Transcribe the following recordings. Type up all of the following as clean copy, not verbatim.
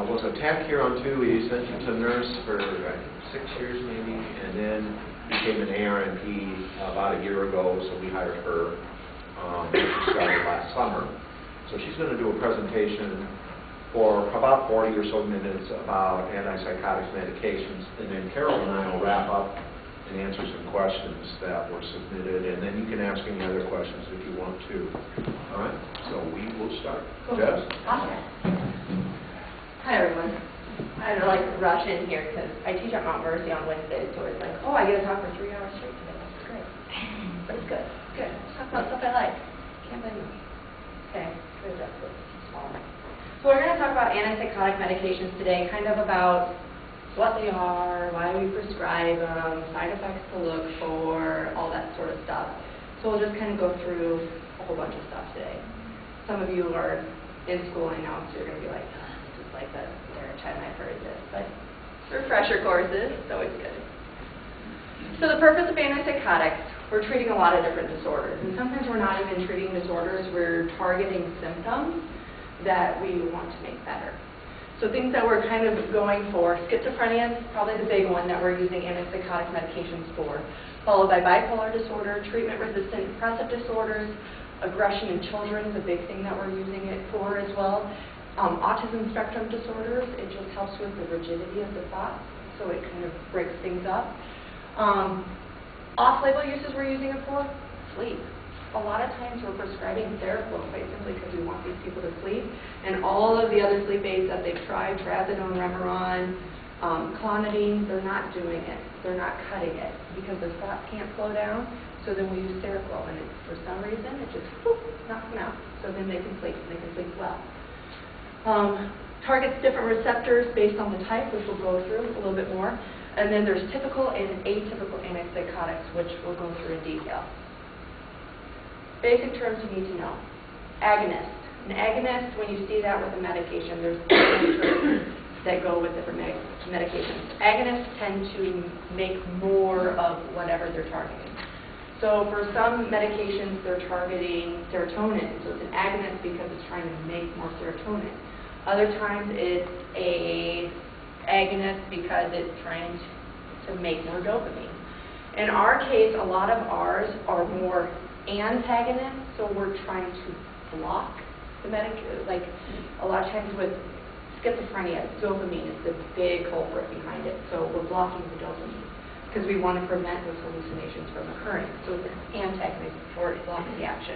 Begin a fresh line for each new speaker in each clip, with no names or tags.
was a tech here on 2 E's, then she was a nurse for 6 years maybe, and then became an ARNP about a year ago, so we hired her. She started last summer. So she's going to do a presentation for about 40 or so minutes about antipsychotic medications, and then Carol and I will wrap up and answer some questions that were submitted, and then you can ask any other questions if you want to. All right, so we will start. Jess?
Awesome. Hi, everyone. I don't like to rush in here because I teach at Mount Mercy on Wednesdays, so it's like, oh, I get to talk for 3 hours straight today. That's great. But it's good. It's good. Let's talk about stuff I like. Can't blame me. Okay. Good. That's good. So we're going to talk about antipsychotic medications today, kind of about what they are, why we prescribe them, side effects to look for, all that sort of stuff. So we'll just kind of go through a whole bunch of stuff today. Some of you are in schooling now, so you're going to be like, this is like the third time I've heard this. But it's refresher courses, so it's good. So the purpose of antipsychotics, we're treating a lot of different disorders. And sometimes we're not even treating disorders, we're targeting symptoms that we want to make better. So things that we're kind of going for, schizophrenia is probably the big one that we're using antipsychotic medications for, followed by bipolar disorder, treatment-resistant depressive disorders, aggression in children is a big thing that we're using it for as well. Autism spectrum disorders, it just helps with the rigidity of the thoughts, so it kind of breaks things up. Off-label uses we're using it for, sleep. A lot of times we're prescribing Seroquel quite simply because we want these people to sleep, and all of the other sleep aids that they've tried, trazodone, Remeron, clonidine, they're not doing it. They're not cutting it because their thoughts can't slow down. So then we use Seroquel, and for some reason it just knocks them out. So then they can sleep, and they can sleep well. Targets different receptors based on the type, which we'll go through a little bit more. And then there's typical and atypical antipsychotics, which we'll go through in detail. Basic terms you need to know. Agonist. An agonist, when you see that with a medication, there's different terms that go with different medications. Agonists tend to make more of whatever they're targeting. So for some medications, they're targeting serotonin. So it's an agonist because it's trying to make more serotonin. Other times it's a agonist because it's trying to make more dopamine. In our case, a lot of ours are more antagonists, so we're trying to block the medication. Like a lot of times with schizophrenia, dopamine is the big culprit behind it. So we're blocking the dopamine because we want to prevent those hallucinations from occurring. So it's an antagonist or it blocks the action.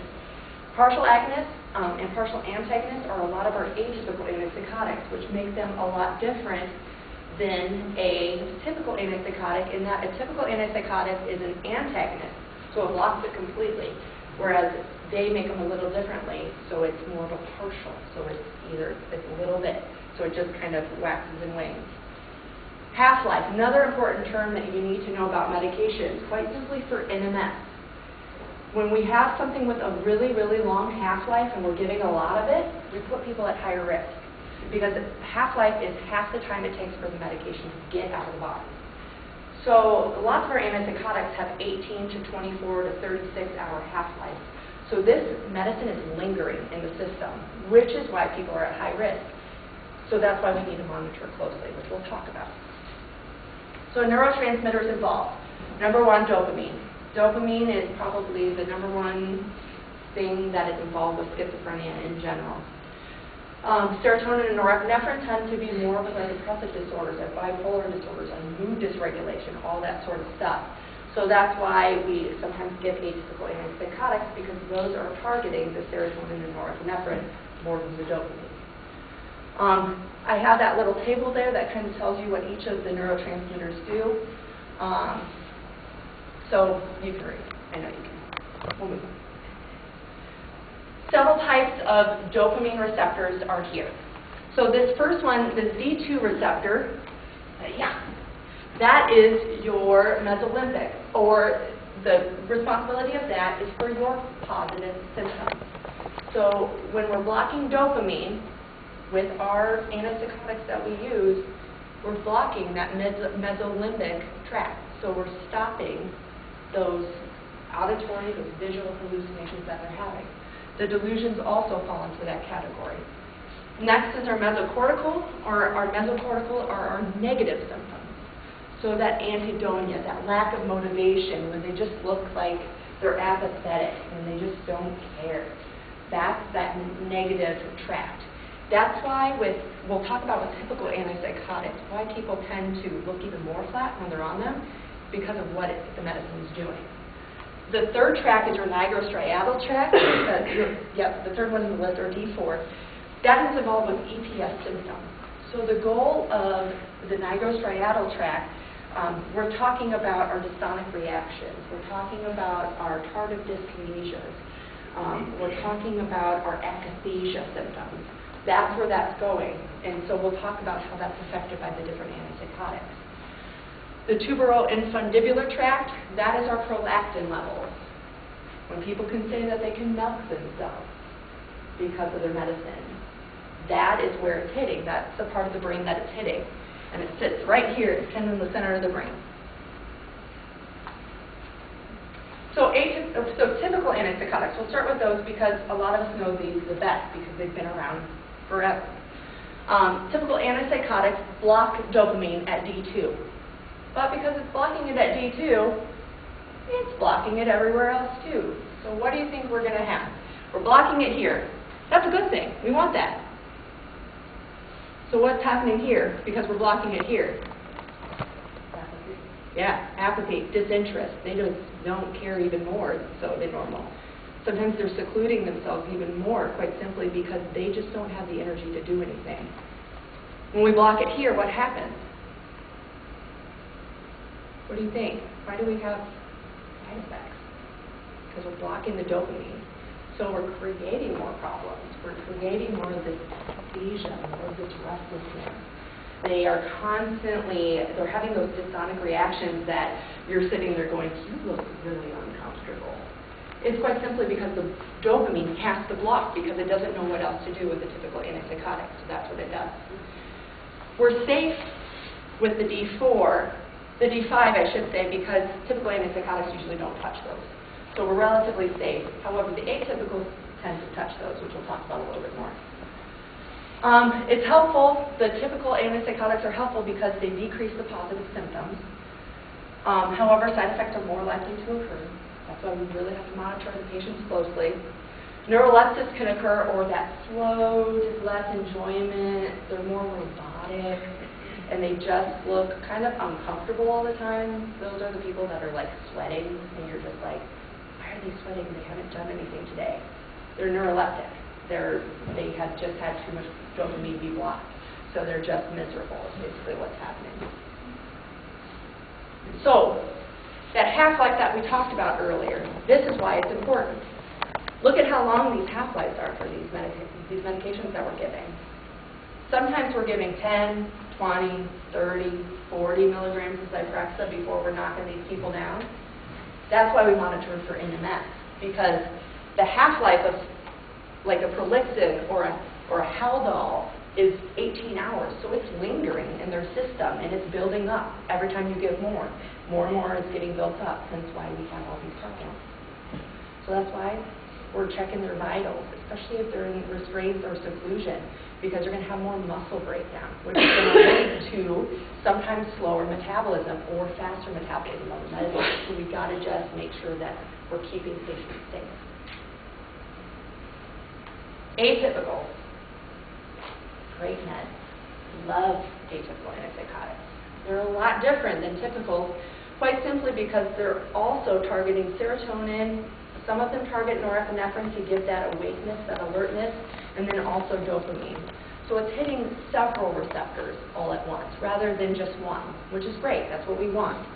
Partial agonists and partial antagonists are a lot of our atypical antipsychotics, which make them a lot different than a typical antipsychotic in that a typical antipsychotic is an antagonist. So it blocks it completely, whereas they make them a little differently, so it's more of a partial. So it's a little bit, so it just kind of waxes and wanes. Half-life, another important term that you need to know about medications, quite simply for NMS. When we have something with a really, really long half-life and we're giving a lot of it, we put people at higher risk because half-life is half the time it takes for the medication to get out of the body. So lots of our antipsychotics have 18 to 24 to 36-hour half-life. So this medicine is lingering in the system, which is why people are at high risk. So that's why we need to monitor closely, which we'll talk about. So neurotransmitters involved. Number one, dopamine. Dopamine is probably the number one thing that is involved with schizophrenia in general. Serotonin and norepinephrine tend to be more with our depressive disorders, our bipolar disorders, our mood dysregulation, all that sort of stuff. So that's why we sometimes give atypical antipsychotics because those are targeting the serotonin and norepinephrine more than the dopamine. I have that little table there that kind of tells you what each of the neurotransmitters do. So you can read. I know you can. We'll move on. Several types of dopamine receptors are here. So this first one, the Z2 receptor, that is your mesolimbic, or the responsibility of that is for your positive symptoms. So when we're blocking dopamine with our antipsychotics that we use, we're blocking that mesolimbic tract. So we're stopping those auditory, those visual hallucinations that they're having. The delusions also fall into that category. Next is our mesocortical, or our mesocortical are our negative symptoms. So that anhedonia, that lack of motivation, when they just look like they're apathetic and they just don't care. That's that negative tract. That's why we'll talk about with typical antipsychotics, why people tend to look even more flat when they're on them, because of what the medicine's doing. The third tract is your nigrostriatal tract. The third one in the list, or D4. That is involved with EPS symptoms. So the goal of the nigrostriatal tract, we're talking about our dystonic reactions. We're talking about our tardive dyskinesias. We're talking about our akathisia symptoms. That's where that's going. And so we'll talk about how that's affected by the different antipsychotics. The tuberoinfundibular tract, that is our prolactin levels. When people can say that they can milk themselves because of their medicine, that is where it's hitting. That's the part of the brain that it's hitting. And it sits right here. It's kind of in the center of the brain. So typical antipsychotics, we'll start with those because a lot of us know these the best because they've been around forever. Typical antipsychotics block dopamine at D2. But because it's blocking it at D2, it's blocking it everywhere else too. So what do you think we're going to have? We're blocking it here. That's a good thing. We want that. So what's happening here because we're blocking it here? Apathy. Yeah, apathy, disinterest. They just don't care even more so than normal. Sometimes they're secluding themselves even more, quite simply because they just don't have the energy to do anything. When we block it here, what happens? What do you think? Why do we have side effects? Because we're blocking the dopamine. So we're creating more problems. We're creating more of this anesthesia, more of this restlessness. They are constantly, they're having those dystonic reactions that you're sitting there going, you look really uncomfortable. It's quite simply because the dopamine has to block because it doesn't know what else to do with the typical antipsychotic. So that's what it does. We're safe with the D4, the D5 I should say, because typical antipsychotics usually don't touch those. So we're relatively safe. However, the atypicals tend to touch those, which we'll talk about a little bit more. It's helpful. The typical antipsychotics are helpful because they decrease the positive symptoms. However, side effects are more likely to occur. That's why we really have to monitor the patients closely. Neurolepsis can occur, or that slow, just less enjoyment. They're more robotic, and they just look kind of uncomfortable all the time. Those are the people that are like sweating, and you're just like, why are they sweating? They haven't done anything today. They're neuroleptic. They have just had too much dopamine be blocked. So they're just miserable, is basically what's happening. So, that half-life that we talked about earlier, this is why it's important. Look at how long these half-lives are for these medications that we're giving. Sometimes we're giving 10, 20, 30, 40 milligrams of Zyprexa before we're knocking these people down. That's why we monitor for NMS, because the half-life of like a Prolixin or a Haldol is 18 hours, so it's lingering in their system and it's building up every time you give more. More and more is getting built up, hence why we have all these problems. So that's why we're checking their vitals, especially if they're in restraints or seclusion, because you're going to have more muscle breakdown, which is going to lead to sometimes slower metabolism or faster metabolism of the medicine. So we've got to just make sure that we're keeping patients safe. Atypical. Great meds. Love atypical antipsychotics. They're a lot different than typical, quite simply because they're also targeting serotonin. Some of them target norepinephrine to give that awakeness, that alertness, and then also dopamine. So it's hitting several receptors all at once, rather than just one, which is great. That's what we want.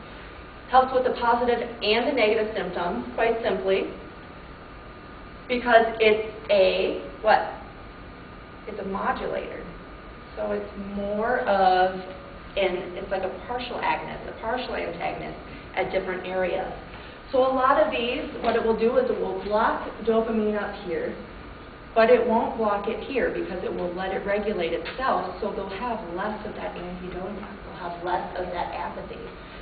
Helps with the positive and the negative symptoms, quite simply, because it's what? It's a modulator. So it's more of, and it's like a partial agonist, a partial antagonist at different areas. So a lot of these, what it will do is it will block dopamine up here, but it won't block it here because it will let it regulate itself, so they'll have less of that anhedonia. They'll have less of that apathy.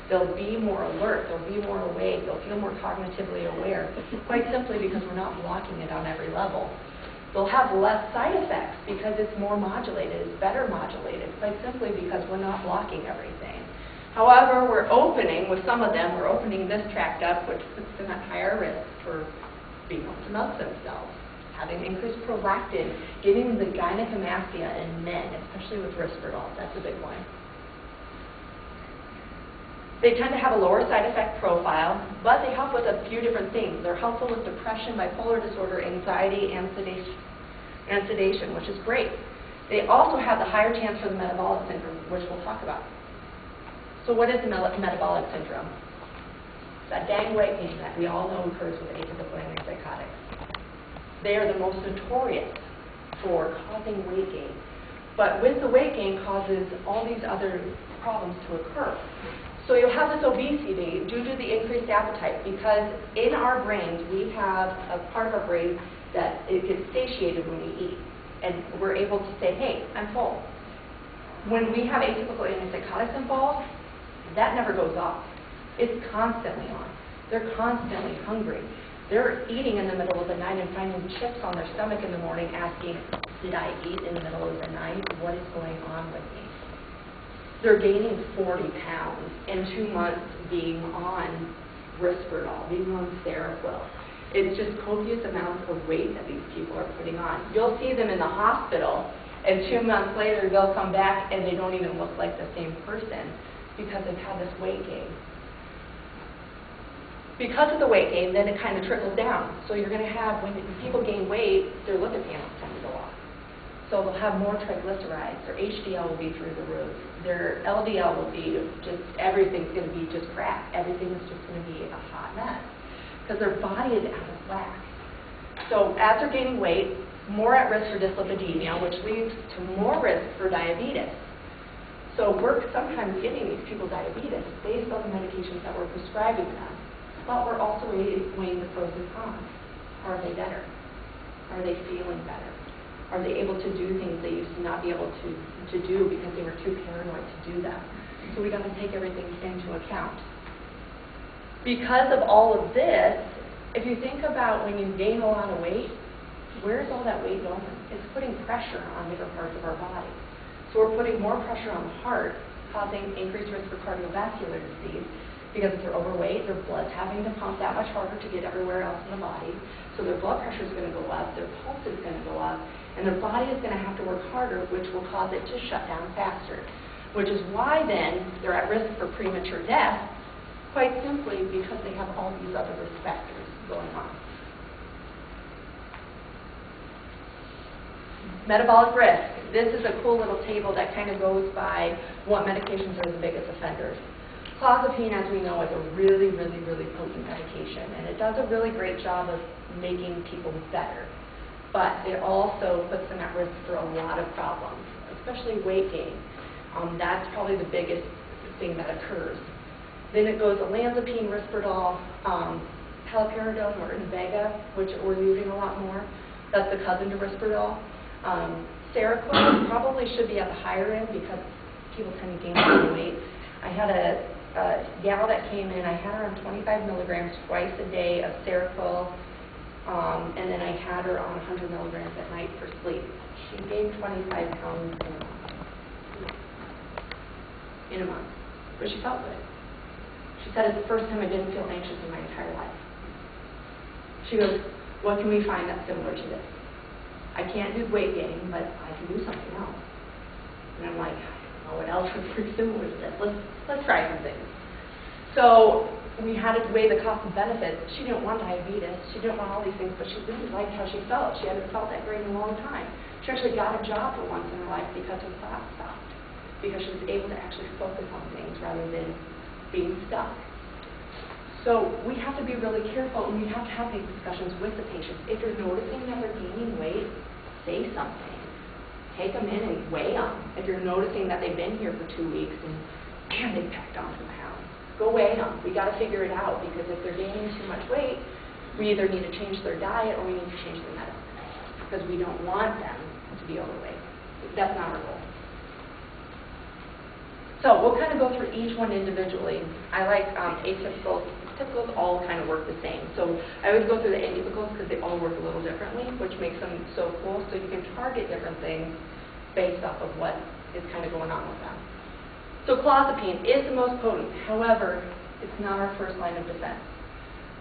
They'll be more alert. They'll be more awake. They'll feel more cognitively aware, quite simply because we're not blocking it on every level. They'll have less side effects because it's more modulated, it's better modulated, quite simply because we're not blocking everything. However, we're opening, with some of them, we're opening this tract up, which puts them at higher risk for being able to milk themselves, having increased prolactin, getting the gynecomastia in men, especially with Risperdal. That's a big one. They tend to have a lower side effect profile, but they help with a few different things. They're helpful with depression, bipolar disorder, anxiety, and sedation, which is great. They also have the higher chance for the metabolic syndrome, which we'll talk about. So what is the metabolic syndrome? That dang weight gain that we all know occurs with atypical antipsychotics. They are the most notorious for causing weight gain. But with the weight gain causes all these other problems to occur. So you'll have this obesity due to the increased appetite, because in our brains we have a part of our brain that it gets satiated when we eat, and we're able to say, hey, I'm full. When we have atypical antipsychotics involved, that never goes off. It's constantly on. They're constantly hungry. They're eating in the middle of the night and finding chips on their stomach in the morning asking, did I eat in the middle of the night? What is going on with me? They're gaining 40 pounds in 2 months being on Risperdal, being on Seroquel. It's just copious amounts of weight that these people are putting on. You'll see them in the hospital, and 2 months later they'll come back and they don't even look like the same person because they've had this weight gain. Because of the weight gain, then it kind of trickles down. So you're going to have, when people gain weight, their lipid panels tend to go off. So they'll have more triglycerides. Their HDL will be through the roof. Their LDL will be just, everything's going to be just crap. Everything is just going to be a hot mess because their body is out of whack. So as they're gaining weight, more at risk for dyslipidemia, which leads to more risk for diabetes. So we're sometimes giving these people diabetes based on the medications that we're prescribing them. But we're also weighing the pros and cons. Are they better? Are they feeling better? Are they able to do things they used to not be able to do because they were too paranoid to do them? So we got to take everything into account. Because of all of this, if you think about when you gain a lot of weight, where's all that weight going? It's putting pressure on different parts of our body. So we're putting more pressure on the heart, causing increased risk for cardiovascular disease. Because if they're overweight, their blood's having to pump that much harder to get everywhere else in the body. So their blood pressure is going to go up, their pulse is going to go up, and their body is going to have to work harder, which will cause it to shut down faster. Which is why then they're at risk for premature death, quite simply because they have all these other risk factors going on. Metabolic risk. This is a cool little table that kind of goes by what medications are the biggest offenders. Clozapine, as we know, is a really, really, really potent medication, and it does a really great job of making people better. But it also puts them at risk for a lot of problems, especially weight gain. That's probably the biggest thing that occurs. Then it goes olanzapine, Risperdal, haloperidol, or Invega, which we're using a lot more. That's the cousin to Risperdal. Seroquel probably should be at the higher end because people tend to gain a lot of weight. I had a gal that came in, I had her on 25 milligrams twice a day of Seroquel, and then I had her on 100 milligrams at night for sleep. She gained 25 pounds in a month, but she felt good. She said, it's the first time I didn't feel anxious in my entire life. She goes, what can we find that's similar to this? I can't do weight gain, but I can do something else. And I'm like, I don't know what else is pretty similar to this. Let's try some things. So we had to weigh the cost and benefits. She didn't want diabetes. She didn't want all these things, but she really liked how she felt. She hadn't felt that great in a long time. She actually got a job for once in her life because her class stopped, because she was able to actually focus on things rather than being stuck. So we have to be really careful, and we have to have these discussions with the patients. If you're noticing that they're gaining weight, say something. Take them in and weigh them. If you're noticing that they've been here for 2 weeks and, man, they've packed on some pounds, go weigh them. We got to figure it out, because if they're gaining too much weight, we either need to change their diet or we need to change their medicine, because we don't want them to be overweight. That's not our goal. So we'll kind of go through each one individually. I like atypicals. Typicals all kind of work the same. So I always go through the atypicals because they all work a little differently, which makes them so cool. So you can target different things based off of what is kind of going on with them. So clozapine is the most potent. However, it's not our first line of defense.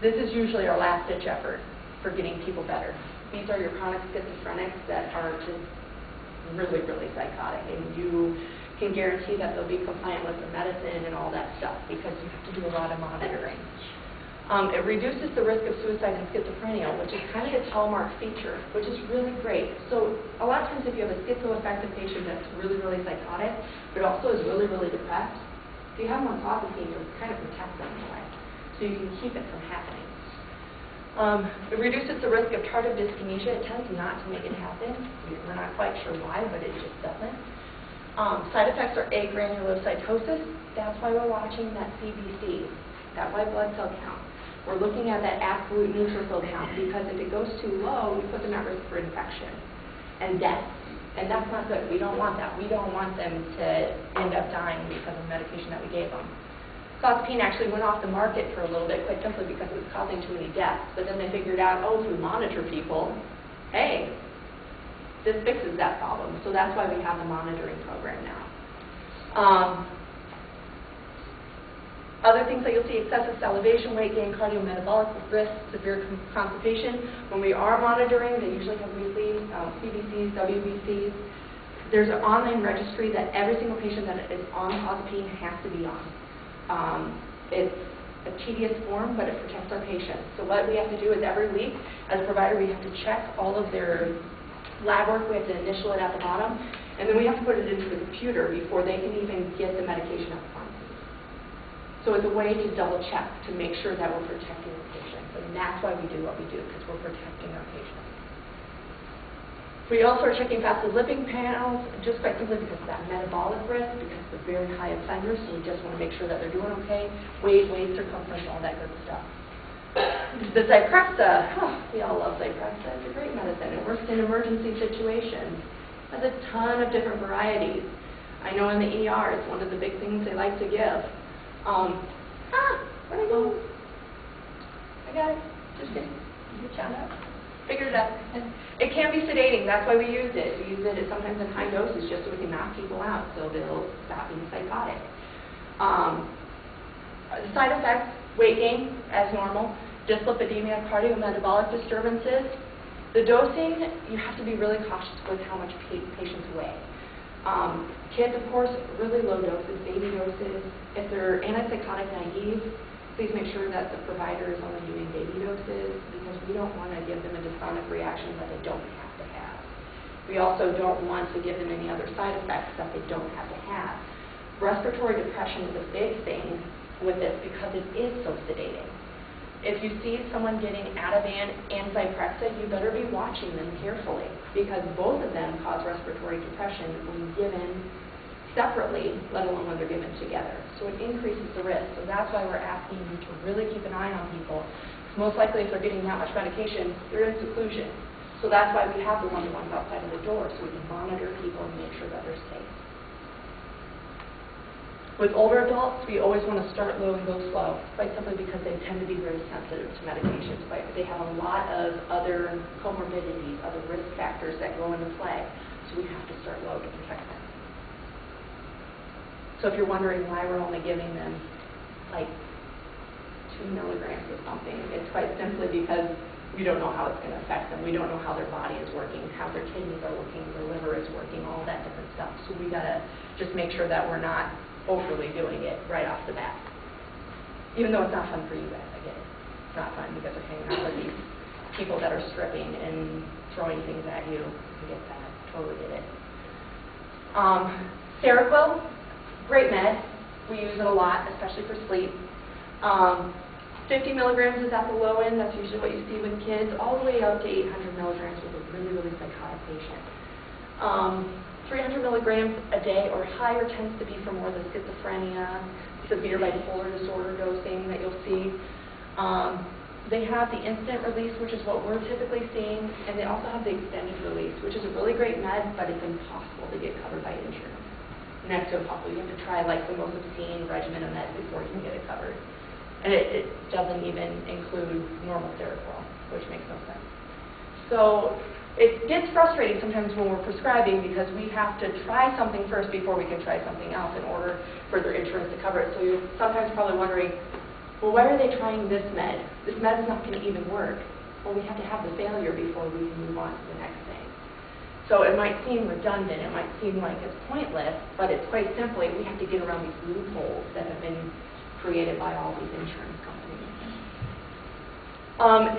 This is usually our last-ditch effort for getting people better. These are your chronic schizophrenics that are just really, really psychotic, and you can guarantee that they'll be compliant with the medicine and all that stuff because you have to do a lot of monitoring. It reduces the risk of suicide and schizophrenia, which is kind of a hallmark feature, which is really great. So a lot of times if you have a schizoaffective patient that's really, really psychotic, but also is really, really depressed, if you have them on clozapine, you'll kind of protect them in a way, so you can keep it from happening. It reduces the risk of tardive dyskinesia. It tends not to make it happen. We're not quite sure why, but it just doesn't. Side effects are agranulocytosis. That's why we're watching that CBC, that white blood cell count. We're looking at that absolute neutrophil count because if it goes too low, we put them at risk for infection and death. And that's not good. We don't want that. We don't want them to end up dying because of the medication that we gave them. Clozapine actually went off the market for a little bit, quite simply because it was causing too many deaths. But then they figured out, oh, if we monitor people, hey, this fixes that problem. So that's why we have the monitoring program now. Other things that you'll see, excessive salivation, weight gain, cardiometabolic risk, severe constipation. When we are monitoring, they usually have weekly CBCs, WBCs. There's an online registry that every single patient that is on clozapine has to be on. It's a tedious form, but it protects our patients. So what we have to do is every week, as a provider, we have to check all of their lab work. We have to initial it at the bottom, and then we have to put it into the computer before they can even get the medication up front. So it's a way to double check to make sure that we're protecting the patients, and that's why we do what we do, because we're protecting our patients. We also are checking fasted lipid panels, just quite simply because of that metabolic risk, because they're very high offenders, so we just want to make sure that they're doing okay. Weight, circumference, all that good stuff. The Zyprexa, we all love Zyprexa. It's a great medicine. It works in emergency situations. It has a ton of different varieties. I know in the ER, it's one of the big things they like to give. Where'd I go? I got it. Just kidding. Good shout out. Figured it out. It can be sedating. That's why we use it. We use it sometimes in high doses just so we can knock people out so they'll stop being psychotic. The side effects, weight gain as normal, dyslipidemia, cardiometabolic disturbances. The dosing, you have to be really cautious with how much patients weigh. Kids, of course, really low doses, baby doses. If they're antipsychotic naive, please make sure that the provider is only doing baby doses because we don't want to give them a dystonic reaction that they don't have to have. We also don't want to give them any other side effects that they don't have to have. Respiratory depression is a big thing with this because it is so sedating. If you see someone getting Ativan and Zyprexa, you better be watching them carefully because both of them cause respiratory depression when given separately, let alone when they're given together. So it increases the risk. So that's why we're asking you to really keep an eye on people. Most likely, if they're getting that much medication, they're in seclusion. So that's why we have the one-to-ones outside of the door, so we can monitor people and make sure that they're safe. With older adults, we always want to start low and go slow, quite simply because they tend to be very sensitive to medications. But they have a lot of other comorbidities, other risk factors that go into play. So we have to start low to protect them. So if you're wondering why we're only giving them like 2 milligrams of something, it's quite simply because we don't know how it's going to affect them. We don't know how their body is working, how their kidneys are working, their liver is working, all that different stuff. So we got to just make sure that we're not overly doing it right off the bat. Even though it's not fun for you guys, I get it. It's not fun because they're hanging out with these people that are stripping and throwing things at you. I get that. Totally get it. Seroquel, great med. We use it a lot, especially for sleep. 50 milligrams is at the low end. That's usually what you see with kids, all the way up to 800 milligrams with a really, really psychotic patient. 300 milligrams a day or higher tends to be for more of the schizophrenia, severe bipolar disorder dosing that you'll see. They have the instant release, which is what we're typically seeing, and they also have the extended release, which is a really great med, but it's impossible to get covered by insurance. next to a couple. You have to try like the most obscene regimen of meds before you can get it covered. And it doesn't even include normal Seroquel, which makes no sense. So it gets frustrating sometimes when we're prescribing because we have to try something first before we can try something else in order for their insurance to cover it. So you're sometimes probably wondering, well, why are they trying this med? This med is not going to even work. Well, we have to have the failure before we can move on to the next thing. So it might seem redundant, it might seem like it's pointless, but it's quite simply we have to get around these loopholes that have been created by all these insurance companies.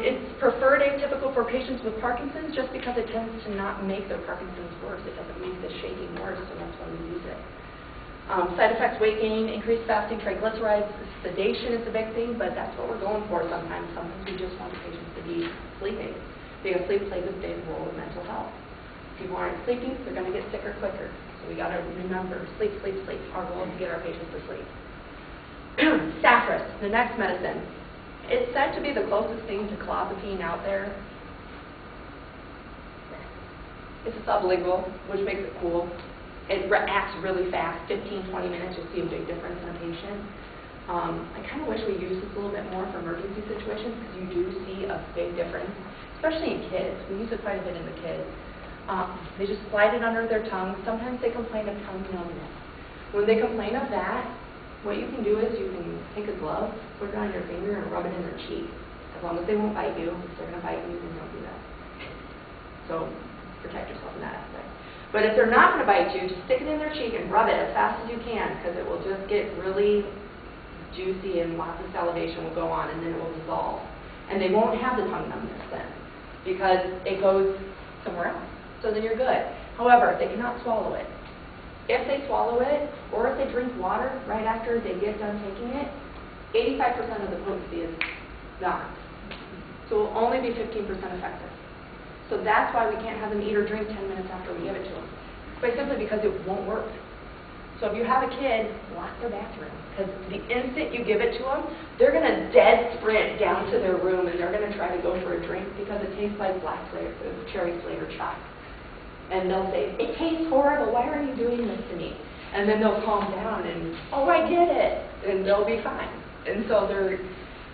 It's preferred atypical for patients with Parkinson's just because it tends to not make their Parkinson's worse. It doesn't make the shaking worse, so that's why we use it. Side effects, weight gain, increased fasting, triglycerides, sedation is the big thing, but that's what we're going for sometimes. Sometimes we just want the patients to be sleeping because sleep plays a big role in mental health. If people aren't sleeping, they're going to get sicker quicker. So we got to remember, sleep, sleep, sleep. Our goal is to get our patients to sleep. Stafrus, the next medicine. It's said to be the closest thing to clozapine out there. It's a sublingual, which makes it cool. It acts really fast, 15, 20 minutes, you'll see a big difference in a patient. I kind of wish we used this a little bit more for emergency situations because you do see a big difference, especially in kids. We use it quite a bit in the kids. They just slide it under their tongue. Sometimes they complain of tongue numbness. When they complain of that, what you can do is you can take a glove, put it on your finger, and rub it in their cheek. As long as they won't bite you. If they're going to bite you, then don't do that. So protect yourself in that aspect. But if they're not going to bite you, just stick it in their cheek and rub it as fast as you can because it will just get really juicy and lots of salivation will go on and then it will dissolve. And they won't have the tongue numbness then because it goes somewhere else. So then you're good. However, they cannot swallow it. If they swallow it, or if they drink water right after they get done taking it, 85% of the potency is gone. So it will only be 15% effective. So that's why we can't have them eat or drink 10 minutes after we give it to them. Quite simply because it won't work. So if you have a kid, lock their bathroom. Because the instant you give it to them, they're going to dead sprint down to their room and they're going to try to go for a drink because it tastes like cherry flavored shot. And they'll say, it tastes horrible, why are you doing this to me? And then they'll calm down and, oh, I get it, and they'll be fine. And so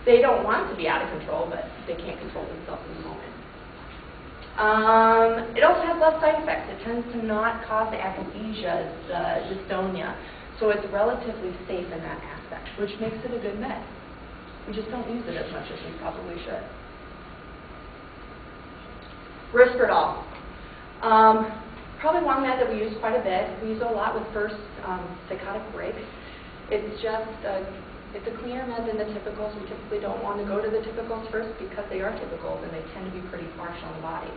they don't want to be out of control, but they can't control themselves in the moment. It also has less side effects. It tends to not cause the akathisia, the dystonia. So it's relatively safe in that aspect, which makes it a good med. We just don't use it as much as we probably should. Risperidol. Probably one med that we use quite a bit. We use it a lot with first psychotic breaks. It's just it's a cleaner med than the typicals. We typically don't want to go to the typicals first because they are typicals and they tend to be pretty harsh on the body.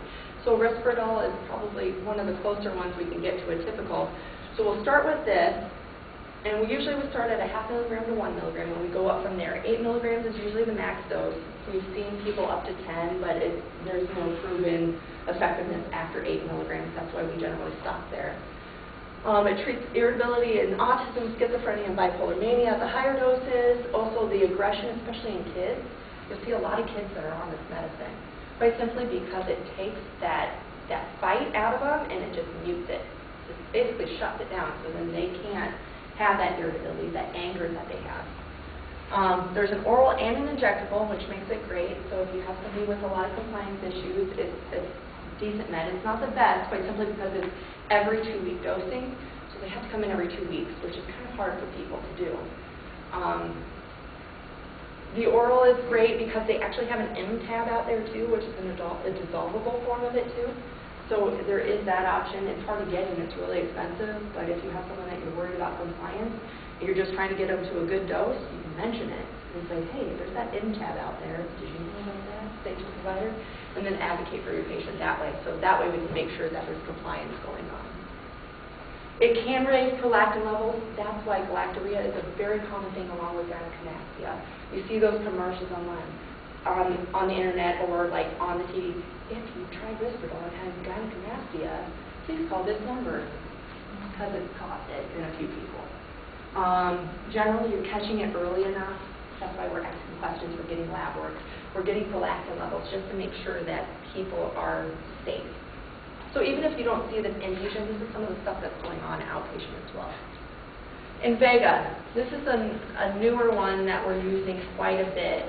So Risperidol is probably one of the closer ones we can get to a typical. So we'll start with this, and we usually would start at a 0.5 milligram to 1 milligram, and we go up from there. 8 milligrams is usually the max dose. We've seen people up to 10, but there's no proven effectiveness after 8 milligrams. That's why we generally stop there. It treats irritability in autism, schizophrenia, and bipolar mania at the higher doses. Also the aggression, especially in kids. You'll see a lot of kids that are on this medicine, quite simply because it takes that fight out of them and it just mutes it. It basically shuts it down so then they can't have that irritability, that anger that they have. There's an oral and an injectable, which makes it great. So if you have somebody with a lot of compliance issues, it's decent med. It's not the best, quite simply because it's every 2-week dosing. So they have to come in every 2 weeks, which is kind of hard for people to do. The oral is great because they actually have an M tab out there too, which is a dissolvable form of it too. So there is that option. It's hard to get and it's really expensive, but if you have someone that you're worried about compliance, you're just trying to get them to a good dose, you can mention it and say, hey, there's that M tab out there. Did you know about that? Station provider. And then advocate for your patient that way. So that way we can make sure that there's compliance going on. It can raise prolactin levels. That's why galactorrhea is a very common thing along with gynecomastia. You see those commercials online, on the internet or like on the TV. If you try Risperidol and have gynecomastia, please call this number because it's caused it in a few people. Generally, you're catching it early enough. That's why we're asking questions. We're getting lab work. We're getting prolactin levels just to make sure that people are safe. So even if you don't see this inpatient, this is some of the stuff that's going on outpatient as well. Invega, this is a newer one that we're using quite a bit.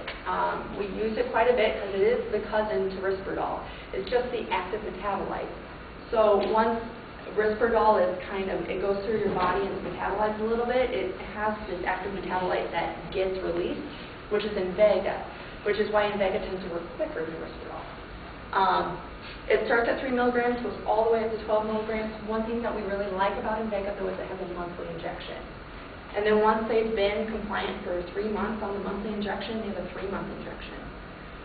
We use it quite a bit because it is the cousin to Risperdal. It's just the active metabolite. So once Risperdal is it goes through your body and it's metabolized a little bit, it has this active metabolite that gets released, which is Invega, which is why Invega tends to work quicker than Risperdal. It starts at 3 milligrams, goes all the way up to 12 milligrams. One thing that we really like about Invega, though, is it has a monthly injection. And then once they've been compliant for 3 months on the monthly injection, they have a 3-month injection,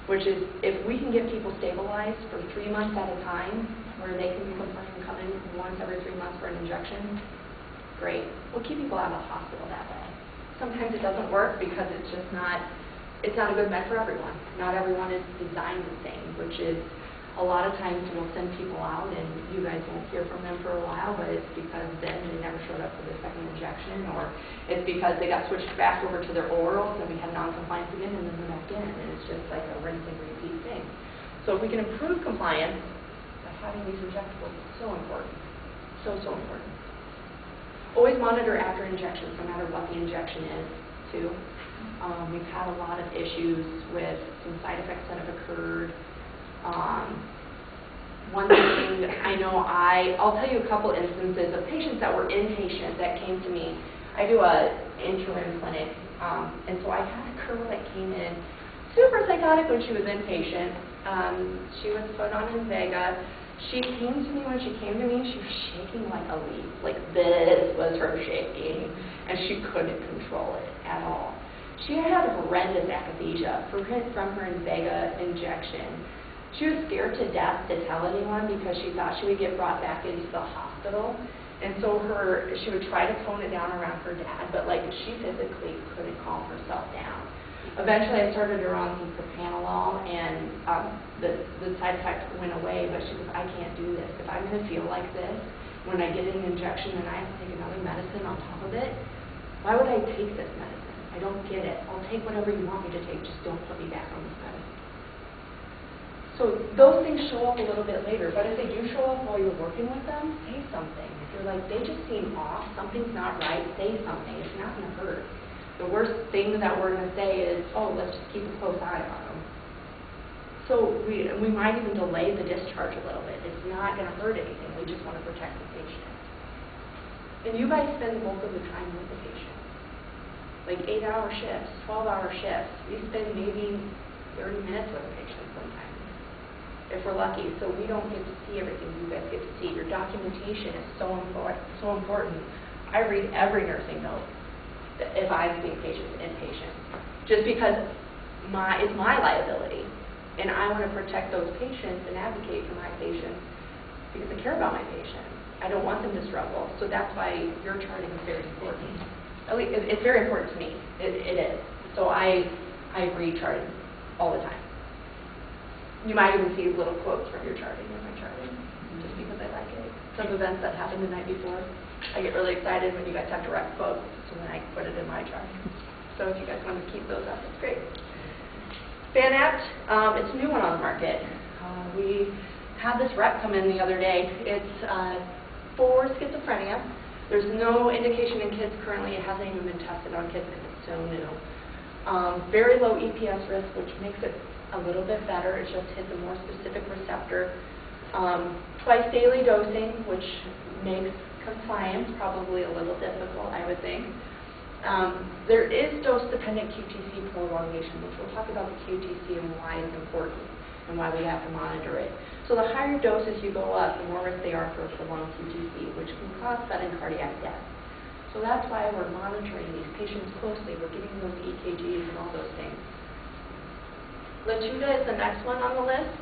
which is, if we can get people stabilized for 3 months at a time, where they can be compliant and come in once every 3 months for an injection, great. We'll keep people out of the hospital that way. Sometimes it doesn't work because it's just not a good med for everyone. Not everyone is designed the same, which is a lot of times we'll send people out and you guys won't hear from them for a while, but it's because then they never showed up for the second injection, or it's because they got switched back over to their orals and we had non-compliance again and then they're back in, and it's just like a rinse and repeat thing. So if we can improve compliance by having these injectables, it's so important. So important. Always monitor after injections, no matter what the injection is, too. We've had a lot of issues with some side effects that have occurred. One thing I know, I'll tell you a couple instances of patients that were inpatient that came to me. I do a interim clinic, and so I had a girl that came in super psychotic when she was inpatient. She was put on Invega. She came to me, when she came to me, she was shaking like a leaf. Like this was her shaking, and she couldn't control it at all. She had horrendous akathisia from her Invega injection. She was scared to death to tell anyone because she thought she would get brought back into the hospital. And so she would try to tone it down around her dad, but she physically couldn't calm herself down. Eventually I started her on some propranolol, and the side effect went away, but she goes, I can't do this. If I'm going to feel like this when I get an injection and I have to take another medicine on top of it, why would I take this medicine? I don't get it. I'll take whatever you want me to take, just don't put me back on this medicine. So those things show up a little bit later, but if they do show up while you're working with them, say something. If you're like, they just seem off, something's not right, say something. It's not going to hurt. The worst thing that we're going to say is, oh, let's just keep a close eye on them. So we might even delay the discharge a little bit. It's not going to hurt anything. We just want to protect the patient. And you guys spend the bulk of the time with the patient. Like 8-hour shifts, 12-hour shifts. We spend maybe 30 minutes with a patient sometimes, if we're lucky. So we don't get to see everything you guys get to see. Your documentation is so important. I read every nursing note if I'm seeing patients inpatient, just because it's my liability, and I want to protect those patients and advocate for my patients because I care about my patients. I don't want them to struggle. So that's why your charting is very important. At least it's very important to me. It is. So I read charting all the time. You might even see little quotes from your charting in my charting, just because I like it. Some events that happened the night before, I get really excited when you guys have direct quotes, so then I put it in my chart. So if you guys want to keep those up, it's great. Fanapt, it's a new one on the market. We had this rep come in the other day. It's for schizophrenia. There's no indication in kids currently. It hasn't even been tested on kids because it's so new. Very low EPS risk, which makes it a little bit better. It just hits a more specific receptor. Twice daily dosing, which makes compliance probably a little difficult, I would think. There is dose-dependent QTC prolongation, which we'll talk about the QTC and why it's important and why we have to monitor it. So the higher doses you go up, the more risk they are for prolonged QTC, which can cause sudden cardiac death. So that's why we're monitoring these patients closely. We're getting those EKGs and all those things. Latuda is the next one on the list.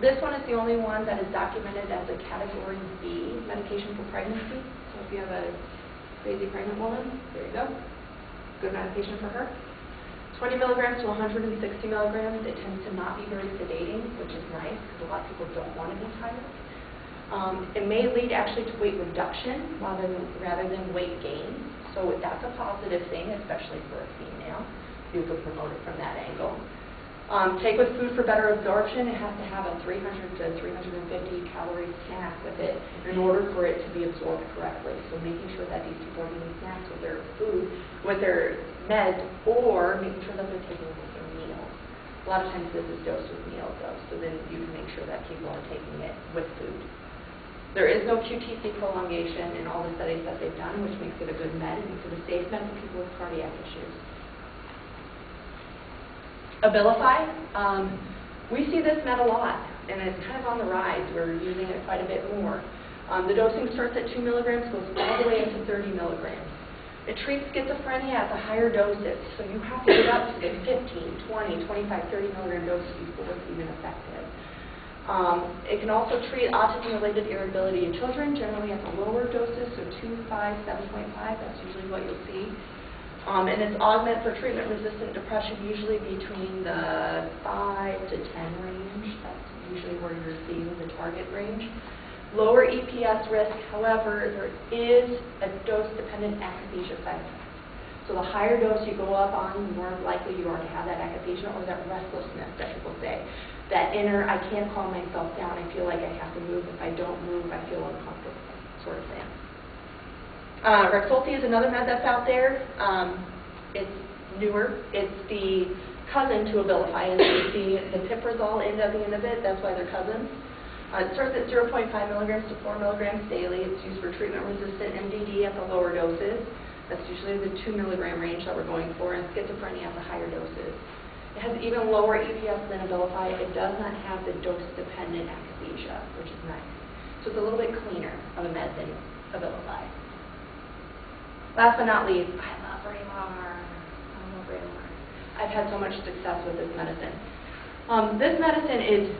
This one is the only one that is documented as a Category B medication for pregnancy. So if you have a crazy pregnant woman, there you go. Good medication for her. 20 milligrams to 160 milligrams. It tends to not be very sedating, which is nice because a lot of people don't want to be tired. It may lead actually to weight reduction rather than weight gain. So that's a positive thing, especially for a female. You could promote it from that angle. Take with food for better absorption, it has to have a 300 to 350 calorie snack with it in order for it to be absorbed correctly. So making sure that these people are eating snacks with their food, with their meds, or making sure that they're taking it with their meals. A lot of times this is dosed with meals though, so then you can make sure that people are taking it with food. There is no QTC prolongation in all the studies that they've done, which makes it a good med and makes it a safe med for people with cardiac issues. Abilify, we see this med a lot, and it's kind of on the rise. We're using it quite a bit more. The dosing starts at 2 milligrams, goes all the way into 30 milligrams. It treats schizophrenia at the higher doses, so you have to get up to the 15, 20, 25, 30 milligram doses before it's even effective. It can also treat autism-related irritability in children, generally at the lower doses, so 2, 5, 7.5, that's usually what you'll see. And it's augment for treatment-resistant depression, usually between the 5 to 10 range. That's usually where you're seeing the target range. Lower EPS risk, however, there is a dose-dependent akathisia side effect. So the higher dose you go up on, the more likely you are to have that akathisia or that restlessness that people say. That inner, I can't calm myself down, I feel like I have to move. If I don't move, I feel uncomfortable, sort of thing. Rexulti is another med that's out there. It's newer. It's the cousin to Abilify. As you see, the piprazole end at the end of it, that's why they're cousins. It starts at 0.5 milligrams to 4 milligrams daily. It's used for treatment-resistant MDD at the lower doses. That's usually the 2 milligram range that we're going for, and schizophrenia at the higher doses. It has even lower EPS than Abilify. It does not have the dose-dependent akathisia, which is nice. So it's a little bit cleaner of a med than Abilify. Last but not least, I love Vraylar. I've had so much success with this medicine. This medicine is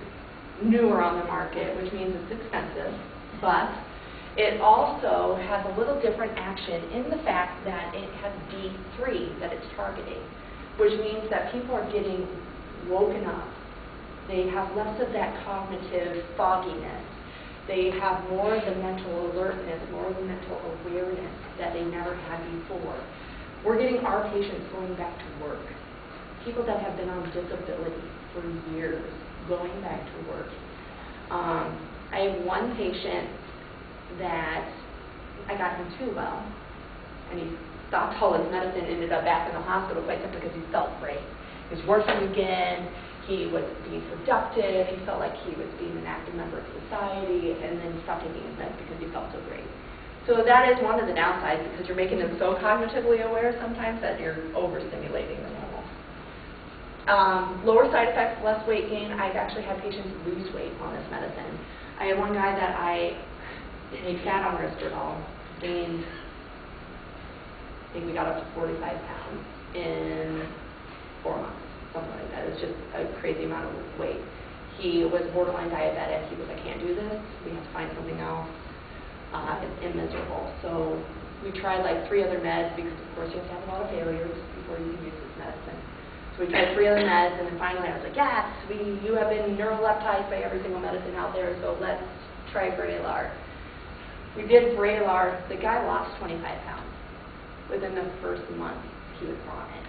newer on the market, which means it's expensive, but it also has a little different action in the fact that it has D3 that it's targeting, which means that people are getting woken up. They have less of that cognitive fogginess. They have more of the mental alertness, more of the mental awareness that they never had before. We're getting our patients going back to work. People that have been on disability for years going back to work. I have one patient that I got him too well, and he stopped all his medicine, ended up back in the hospital quite simply because he felt great. He was working again. He was being productive. He felt like he was being an active member of society, and then stopped taking his meds because he felt so great. So that is one of the downsides, because you're making them so cognitively aware sometimes that you're overstimulating the normal. Lower side effects, less weight gain. I've actually had patients lose weight on this medicine. I had one guy that he sat on Risperdal, gained, I think we got up to 45 pounds in 4 months. Something like that. It's just a crazy amount of weight. He was borderline diabetic. He was, I can't do this. We have to find something else. It's miserable. So we tried like 3 other meds, because of course you have to have a lot of failures before you can use this medicine. So we tried 3 other meds, and then finally I was like, yes, you have been neuroleptized by every single medicine out there, so let's try Vraylar. We did Vraylar. The guy lost 25 pounds. Within the first month, he was on it.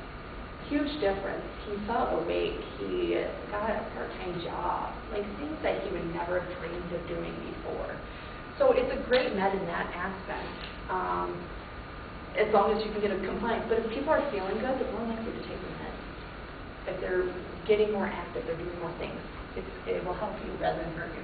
Huge difference. He felt awake. He got a part-time job, like things that he would never have dreamed of doing before. So it's a great med in that aspect, as long as you can get a compliance. But if people are feeling good, they're more likely to take the med. If they're getting more active, they're doing more things, it will help you rather than hurt you.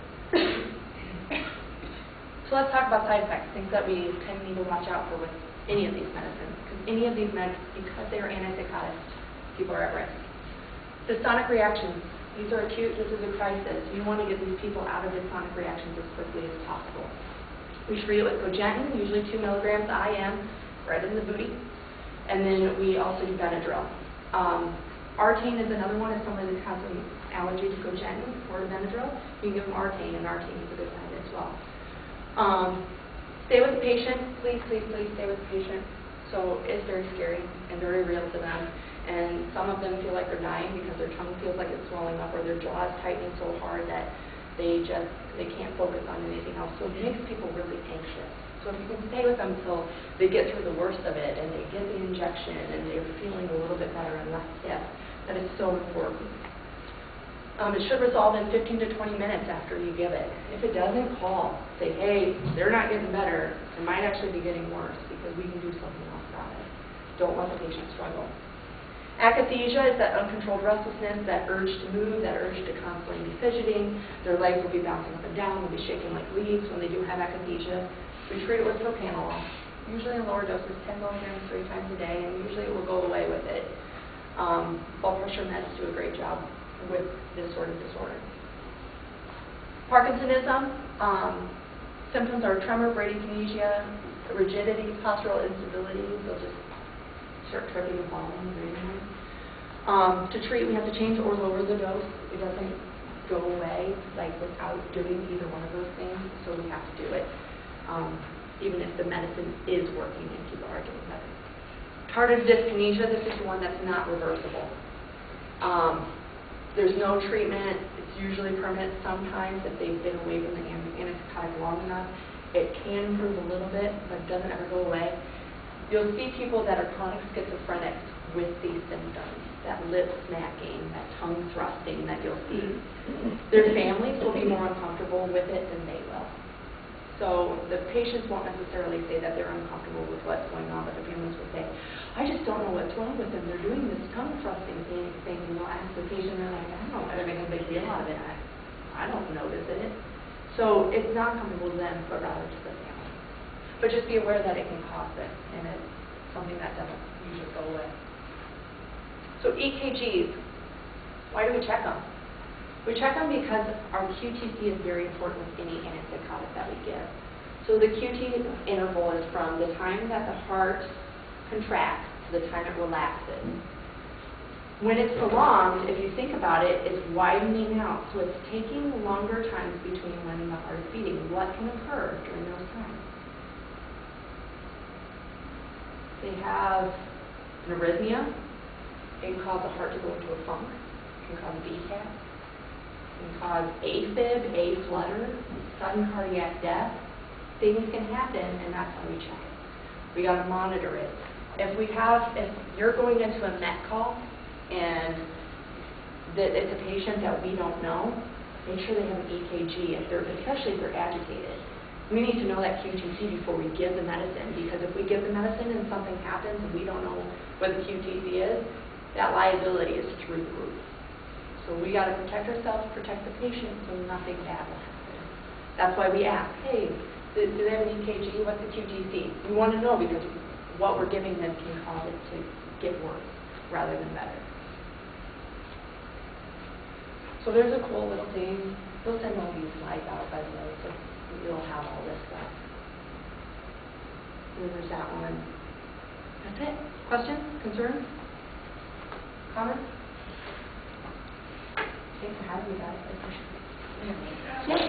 So let's talk about side effects, things that we kind of need to watch out for with any of these medicines. Because any of these meds, because they are antipsychotics, people are at risk. Dystonic reactions. These are acute. This is a crisis. You want to get these people out of dystonic reactions as quickly as possible. We treat it with Cogentin, usually 2 milligrams IM, right in the booty. And then we also do Benadryl. Artane is another one. If somebody has an allergy to Cogentin or Benadryl, you can give them Artane, and Artane is a good med as well. Stay with the patient. Please, please, please stay with the patient. So it's very scary and very real to them. And some of them feel like they're dying because their tongue feels like it's swelling up, or their jaw is tightening so hard that they can't focus on anything else. So it makes people really anxious. So if you can stay with them until they get through the worst of it and they get the injection and they're feeling a little bit better and less stiff, that is so important. It should resolve in 15 to 20 minutes after you give it. If it doesn't, call. Say, hey, they're not getting better. It might actually be getting worse because we can do something else about it. Don't let the patient struggle. Akathisia is that uncontrolled restlessness, that urge to move, that urge to constantly be fidgeting. Their legs will be bouncing up and down, they'll be shaking like leaves when they do have akathisia. We treat it with propanolol, usually in lower doses, 10 milligrams 3 times a day, and usually it will go away with it. Blood pressure meds do a great job with this sort of disorder. Parkinsonism, symptoms are tremor, bradykinesia, rigidity, postural instability. They'll just start tripping and falling randomly. To treat, we have to change or lower the dose. It doesn't go away like without doing either one of those things, so we have to do it, even if the medicine is working and people are getting better. Tardive dyskinesia, this is the one that's not reversible. There's no treatment. It's usually permanent sometimes if they've been away from the antipsychotic long enough. It can improve a little bit, but it doesn't ever go away. You'll see people that are chronic schizophrenics with these symptoms, that lip smacking, that tongue thrusting that you'll see. Their families will be more uncomfortable with it than they will. So the patients won't necessarily say that they're uncomfortable with what's going on, but the families will say, I just don't know what's wrong with them. They're doing this tongue thrusting thing, and they'll ask the patient, they're like, I don't know, they're making a big deal out of it. I don't notice it. So it's not comfortable to them, but rather to the family. But just be aware that it can cause this, and it's something that doesn't usually go away. So EKGs, why do we check them? We check them because our QTC is very important with any antipsychotic that we give. So the QT interval is from the time that the heart contracts to the time it relaxes. When it's prolonged, if you think about it, it's widening out. So it's taking longer times between when the heart is beating. What can occur during those times? They have an arrhythmia. It can cause the heart to go into a funk. It can cause a VCAP. It can cause AFib, A-flutter, sudden cardiac death. Things can happen, and that's why we check it. We got to monitor it. If you're going into a MET call and it's a patient that we don't know, make sure they have an EKG, especially if they're agitated. We need to know that QTC before we give the medicine, because if we give the medicine and something happens and we don't know what the QTC is, that liability is through the roof. So we got to protect ourselves, protect the patient, so nothing bad will happen. That's why we ask, hey, do they have an EKG? What's the QTC? We want to know, because what we're giving them can cause it to get worse rather than better. So there's a cool little thing. They'll send all these slides out, by the way, so you'll have all this stuff. And then there's that one. That's it. Questions? Concerns? Comments? Thanks for having me, guys. I appreciate it. Yes.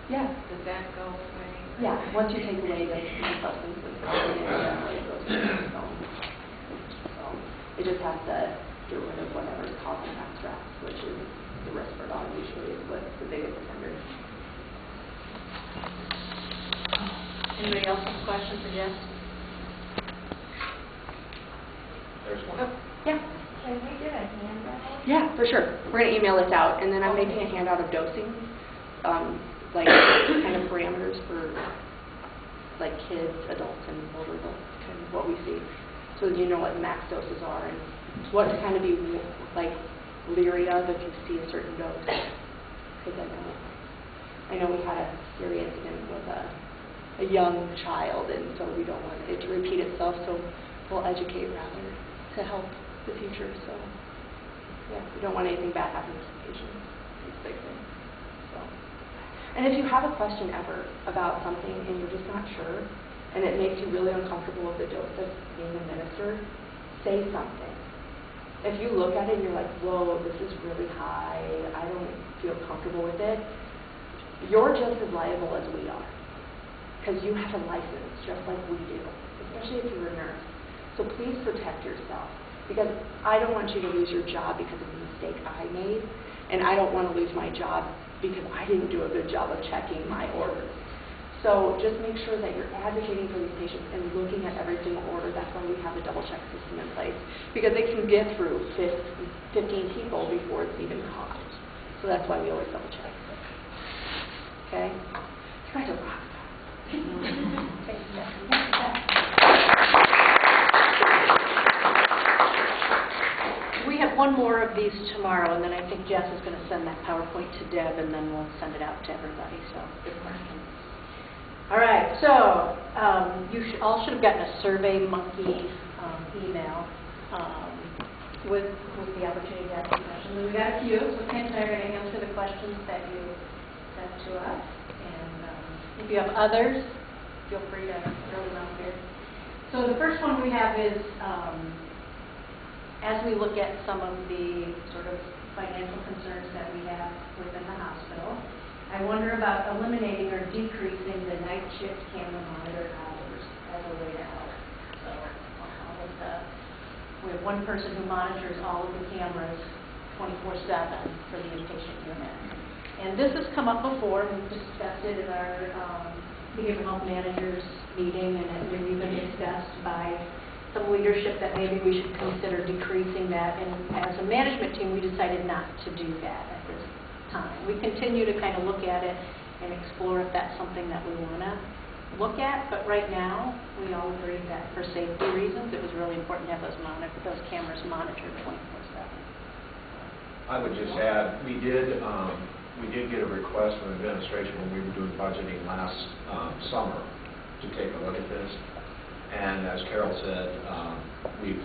Yeah.
Does that go away?
Yeah. Once you take away the substances, it goes to the stone. So it just has to get rid of whatever is causing that stress, which is the risperidone usually is what's the biggest offender. Anybody else have a question for Jess?
There's one.
Oh, yeah.
Can we get a handout?
Yeah, for sure. We're going to email this out, and then I'm making a handout of dosing, like kind of parameters for like kids, adults, and older adults, kind of what we see, so that you know what the max doses are and what to kind of be like leery of if you see a certain dose. Because I know we had a serious incident with a young child, and so we don't want it to repeat itself. So we'll educate rather to help the future. So yeah, we don't want anything bad happening to the patient. It's a big thing. So, and if you have a question ever about something and you're just not sure, and it makes you really uncomfortable with the dose that's being administered, say something. If you look at it and you're like, whoa, this is really high, I don't feel comfortable with it, you're just as liable as we are, because you have a license just like we do, especially if you're a nurse. So please protect yourself, because I don't want you to lose your job because of a mistake I made, and I don't want to lose my job because I didn't do a good job of checking my orders. So just make sure that you're advocating for these patients and looking at every single order. That's why we have the double check system in place, because they can get through 15 people before it's even caught. So that's why we always double check. Okay? You guys are rock stars. Okay, we have one more of these tomorrow, and then I think Jess is going to send that PowerPoint to Deb, and then we'll send it out to everybody. So good question. All right, so you all should have gotten a Survey Monkey email with the opportunity to ask questions. And we got a few, so Ken and I are going to answer the questions that you sent to us. And if you have others, feel free to throw them out here. So the first one we have is, as we look at some of the sort of financial concerns that we have within the hospital, I wonder about eliminating or decreasing the night shift camera monitor hours as a way to help. So we have one person who monitors all of the cameras 24/7 for the inpatient unit. And this has come up before. We've discussed it in our behavioral health managers meeting, and it was even discussed by some leadership that maybe we should consider decreasing that. And as a management team, we decided not to do that at this time. We continue to kind of look at it and explore if that's something that we want to look at, but right now we all agree that for safety reasons it was really important to have those cameras monitored 24/7.
I would just add, we did get a request from administration when we were doing budgeting last summer to take a look at this, and as Carol said, we've